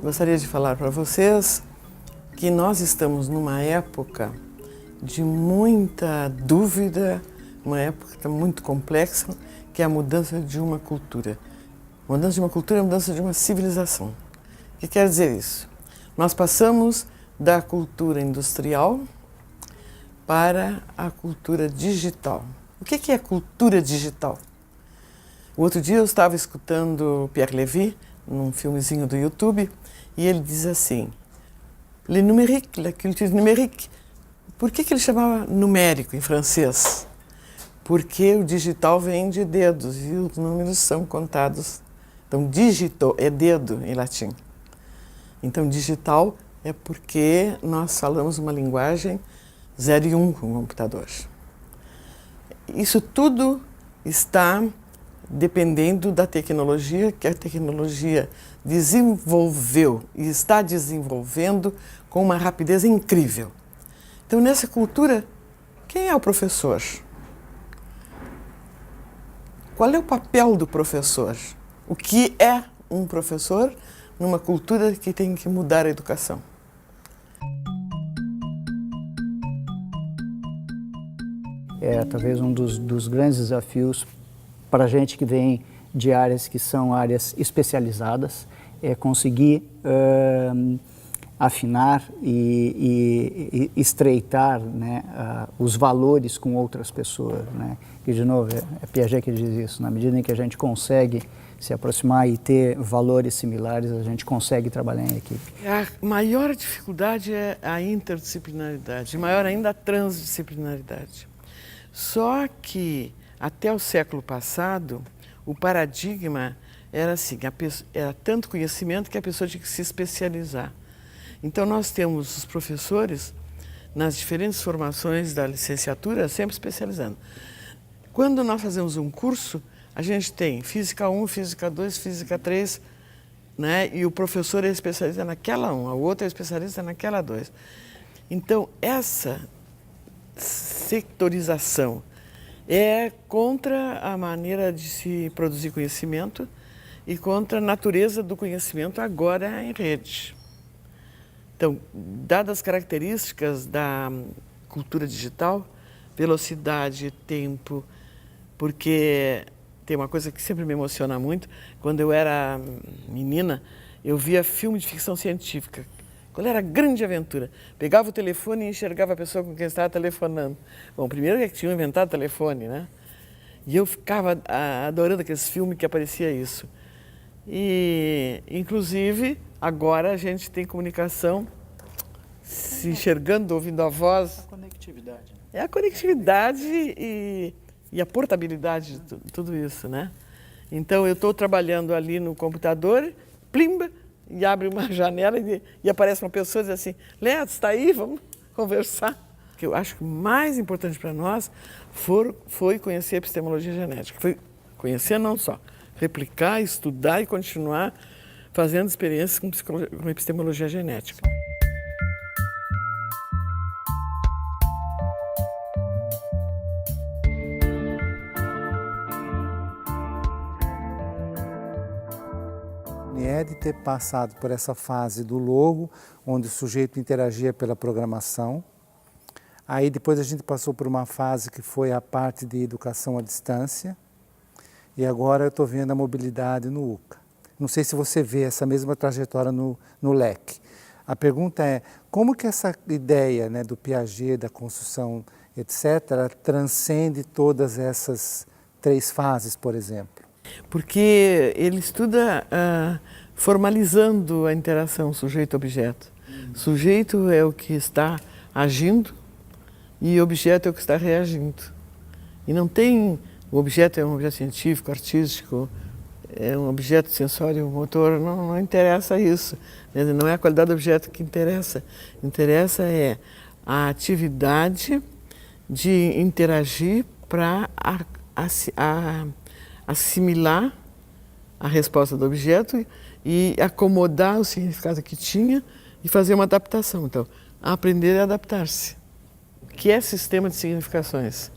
Gostaria de falar para vocês que nós estamos numa época de muita dúvida, uma época muito complexa, que é a mudança de uma cultura. A mudança de uma cultura é a mudança de uma civilização. O que quer dizer isso? Nós passamos da cultura industrial para a cultura digital. O que é cultura digital? O outro dia eu estava escutando Pierre Levy, num filmezinho do YouTube, e ele diz assim, le numérique, la culture numérique. Por que ele chamava numérico em francês? Porque o digital vem de dedos e os números são contados. Então, dígito é dedo em latim. Então, digital é porque nós falamos uma linguagem 0 e 1 com o computador. Isso tudo está dependendo da tecnologia, que a tecnologia desenvolveu e está desenvolvendo com uma rapidez incrível. Então, nessa cultura, quem é o professor? Qual é o papel do professor? O que é um professor numa cultura que tem que mudar a educação? É talvez um dos grandes desafios para a gente que vem de áreas que são áreas especializadas, é conseguir afinar e estreitar, né, os valores com outras pessoas, né? E, de novo, é Piaget que diz isso, na medida em que a gente consegue se aproximar e ter valores similares, a gente consegue trabalhar em equipe. A maior dificuldade é a interdisciplinaridade, maior ainda a transdisciplinaridade. Só que, até o século passado, o paradigma era assim, era tanto conhecimento que a pessoa tinha que se especializar. Então, nós temos os professores, nas diferentes formações da licenciatura, sempre especializando. Quando nós fazemos um curso, a gente tem Física 1, Física 2, Física 3, né? E o professor é especialista naquela 1, o outro é especialista naquela 2. Então, essa sectorização é contra a maneira de se produzir conhecimento e contra a natureza do conhecimento agora em rede. Então, dadas as características da cultura digital, velocidade, tempo, porque tem uma coisa que sempre me emociona muito, quando eu era menina, eu via filme de ficção científica. Qual era a grande aventura? Pegava o telefone e enxergava a pessoa com quem estava telefonando. Bom, primeiro é que tinham inventado o telefone, né? E eu ficava adorando aqueles filmes que aparecia isso. E, inclusive, agora a gente tem comunicação se enxergando, ouvindo a voz. A conectividade. É a conectividade e a portabilidade de tudo isso, né? Então, eu estou trabalhando ali no computador, plimba, e abre uma janela e aparece uma pessoa e diz assim, Léo, está aí? Vamos conversar. O que eu acho que o mais importante para nós foi conhecer a epistemologia genética. Foi conhecer não só, replicar, estudar e continuar fazendo experiências com epistemologia genética. De ter passado por essa fase do logo, onde o sujeito interagia pela programação. Aí depois a gente passou por uma fase que foi a parte de educação à distância. E agora eu estou vendo a mobilidade no UCA. Não sei se você vê essa mesma trajetória no LEC. A pergunta é, como que essa ideia, né, do Piaget, da construção, etc., transcende todas essas 3 fases, por exemplo? Porque ele estuda formalizando a interação sujeito-objeto. Sujeito é o que está agindo e objeto é o que está reagindo. E não tem... O objeto é um objeto científico, artístico, é um objeto sensório, motor, não interessa isso. Não é a qualidade do objeto que interessa. Interessa é a atividade de interagir para assimilar a resposta do objeto e acomodar o significado que tinha e fazer uma adaptação. Então, aprender a adaptar-se, que é sistema de significações.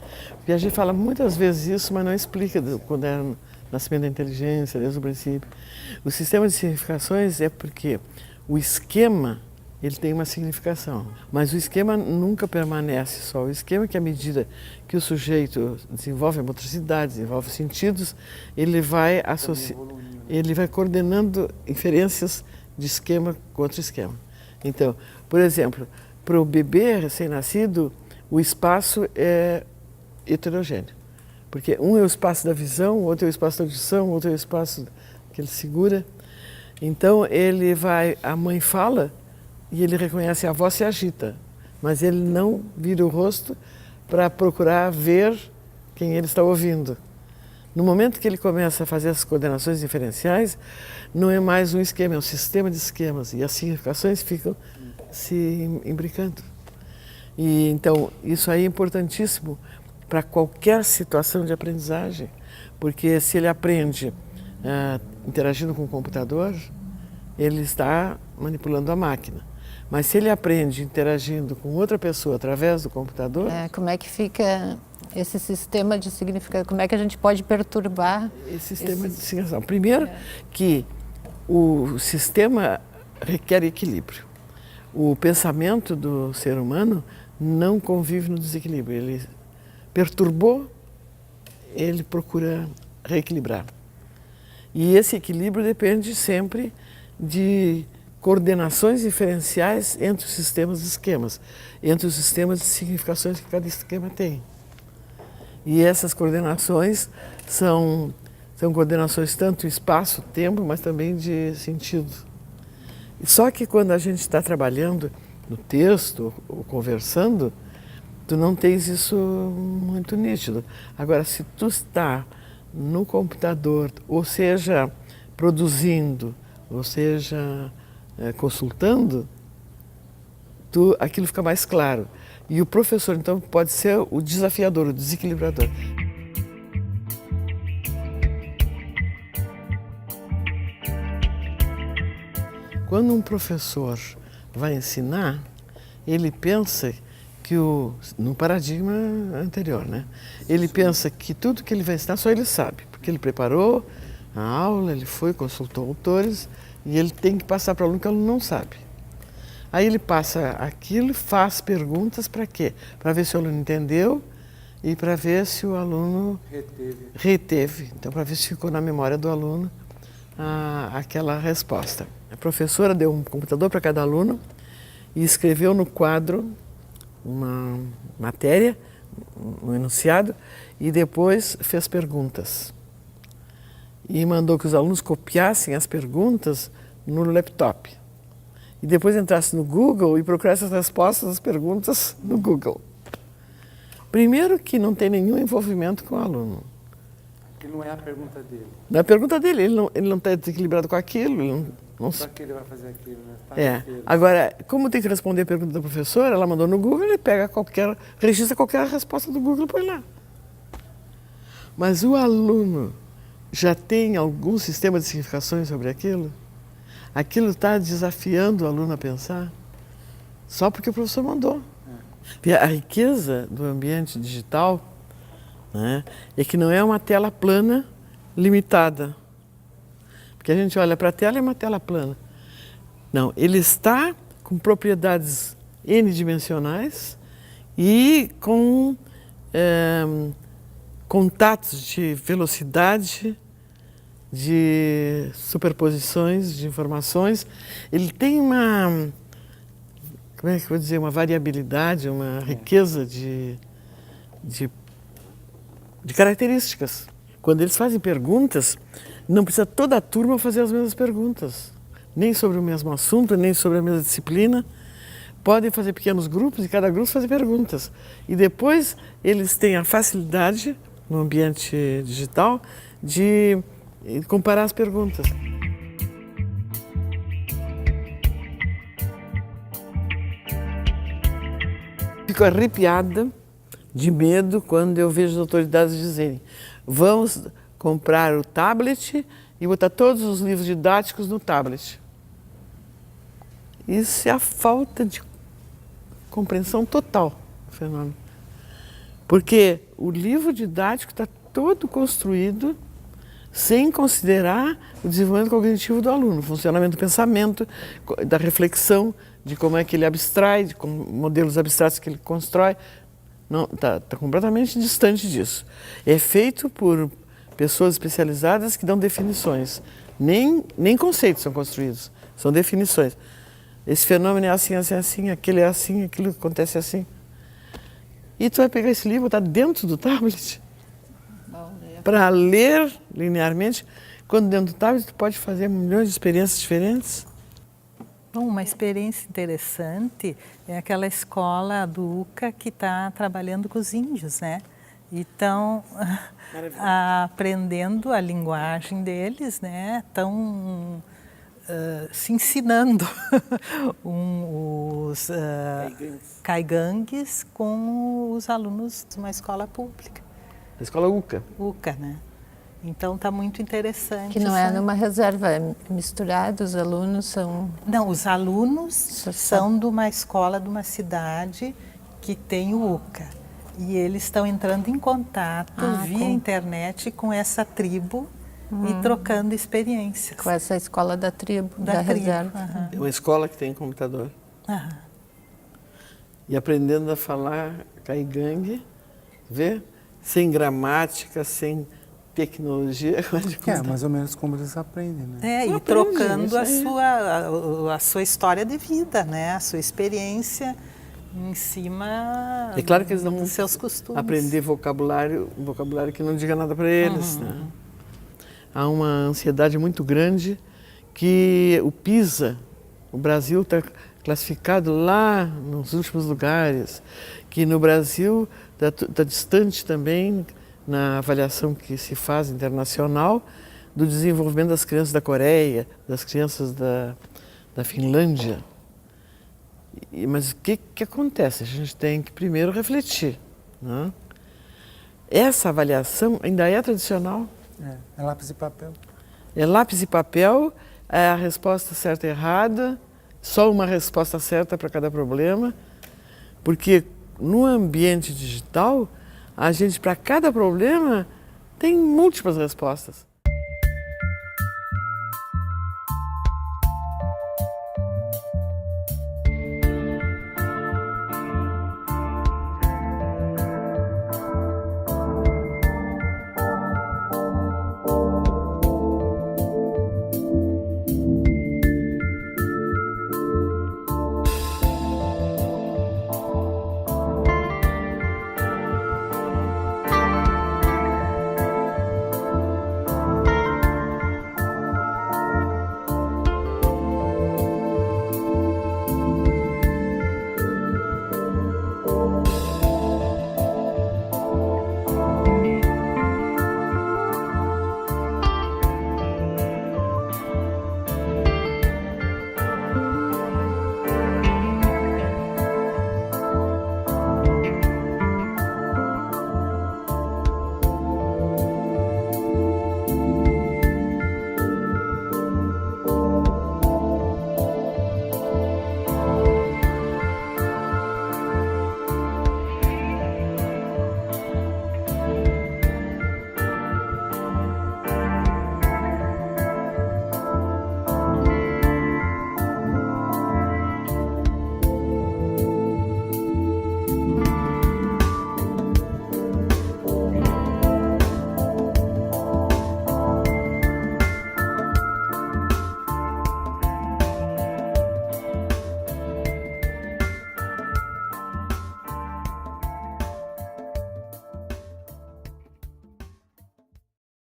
Piaget fala muitas vezes isso, mas não explica quando era o nascimento da inteligência, desde o princípio. O sistema de significações é porque o esquema ele tem uma significação, mas o esquema nunca permanece só. O esquema que à medida que o sujeito desenvolve a motricidade, desenvolve os sentidos, ele vai coordenando inferências de esquema com outro esquema. Então, por exemplo, para o bebê recém-nascido, o espaço é heterogêneo, porque um é o espaço da visão, o outro é o espaço da audição, o outro é o espaço que ele segura. Então a mãe fala e ele reconhece a voz, se agita, mas ele não vira o rosto para procurar ver quem ele está ouvindo. No momento que ele começa a fazer as coordenações diferenciais, não é mais um esquema, é um sistema de esquemas, e as significações ficam se imbricando. E então isso aí é importantíssimo para qualquer situação de aprendizagem, porque se ele aprende interagindo com o computador, ele está manipulando a máquina. Mas se ele aprende interagindo com outra pessoa através do computador... Como é que fica esse sistema de significado? Como é que a gente pode perturbar esse sistema de significação? Primeiro que o sistema requer equilíbrio. O pensamento do ser humano não convive no desequilíbrio. Ele perturbou, ele procura reequilibrar. E esse equilíbrio depende sempre de coordenações diferenciais entre os sistemas e esquemas, entre os sistemas de significações que cada esquema tem. E essas coordenações são coordenações tanto espaço, tempo, mas também de sentido. Só que quando a gente está trabalhando no texto ou conversando, tu não tens isso muito nítido. Agora, se tu está no computador, ou seja, produzindo, ou seja, consultando, aquilo fica mais claro. E o professor, então, pode ser o desafiador, o desequilibrador. Quando um professor vai ensinar, ele pensa que no paradigma anterior, né? Ele pensa que tudo que ele vai ensinar só ele sabe, porque ele preparou a aula, ele foi, consultou autores, e ele tem que passar para o aluno que o aluno não sabe. Aí ele passa aquilo e faz perguntas para quê? Para ver se o aluno entendeu e para ver se o aluno reteve. Então, para ver se ficou na memória do aluno aquela resposta. A professora deu um computador para cada aluno e escreveu no quadro uma matéria, um enunciado, e depois fez perguntas. E mandou que os alunos copiassem as perguntas no laptop. E depois entrasse no Google e procurasse as respostas das perguntas no Google. Primeiro que não tem nenhum envolvimento com o aluno. Que não é a pergunta dele. Não é a pergunta dele, ele não está desequilibrado com aquilo. Ele não... Para que ele vai fazer aquilo, né? Agora, como tem que responder a pergunta da professora, ela mandou no Google, ele pega registra qualquer resposta do Google e põe lá. Mas o aluno já tem algum sistema de significações sobre aquilo? Aquilo está desafiando o aluno a pensar? Só porque o professor mandou. A riqueza do ambiente digital, né, é que não é uma tela plana limitada. Porque a gente olha para a tela e é uma tela plana. Não, ele está com propriedades n-dimensionais e com contatos de velocidade, de superposições de informações. Ele tem uma variabilidade, uma riqueza de características. Quando eles fazem perguntas, não precisa toda a turma fazer as mesmas perguntas, nem sobre o mesmo assunto, nem sobre a mesma disciplina. Podem fazer pequenos grupos e cada grupo fazer perguntas. E depois eles têm a facilidade, no ambiente digital, de comparar as perguntas. Fico arrepiada de medo quando eu vejo as autoridades dizerem: vamos comprar o tablet e botar todos os livros didáticos no tablet. Isso é a falta de compreensão total do fenômeno. Porque o livro didático está todo construído sem considerar o desenvolvimento cognitivo do aluno, o funcionamento do pensamento, da reflexão, de como é que ele abstrai, de como, modelos abstratos que ele constrói. Não, tá completamente distante disso. É feito por pessoas especializadas que dão definições. Nem conceitos são construídos, são definições. Esse fenômeno é assim, assim, assim, aquele é assim, aquilo acontece assim. E tu vai pegar esse livro, botar dentro do tablet, para ler linearmente, quando dentro do tablet tu pode fazer milhões de experiências diferentes. Bom, uma experiência interessante é aquela escola do UCA que está trabalhando com os índios, né? E estão aprendendo a linguagem deles, né? Estão se ensinando os caigangues com os alunos de uma escola pública. A escola UCA. UCA, né? Então está muito interessante. Que não é numa reserva, é misturado, os alunos são... Não, os alunos são de uma escola de uma cidade que tem o UCA. E eles estão entrando em contato via internet com essa tribo e trocando experiências. Com essa escola da tribo, da reserva. É uma escola que tem computador. E aprendendo a falar caigangue, vê? Sem gramática, sem tecnologia. É mais ou menos como eles aprendem, né? E trocando a sua história de vida, né? A sua experiência em cima é claro que eles não dos seus costumes. Aprender vocabulário que não diga nada para eles. Né? Há uma ansiedade muito grande que o PISA, o Brasil está classificado lá nos últimos lugares, que no Brasil está distante também na avaliação que se faz internacional do desenvolvimento das crianças da Coreia, das crianças da Finlândia. Mas o que acontece? A gente tem que primeiro refletir. Né? Essa avaliação ainda é tradicional. É lápis e papel. É lápis e papel, é a resposta certa e errada, só uma resposta certa para cada problema, porque no ambiente digital, a gente, para cada problema, tem múltiplas respostas.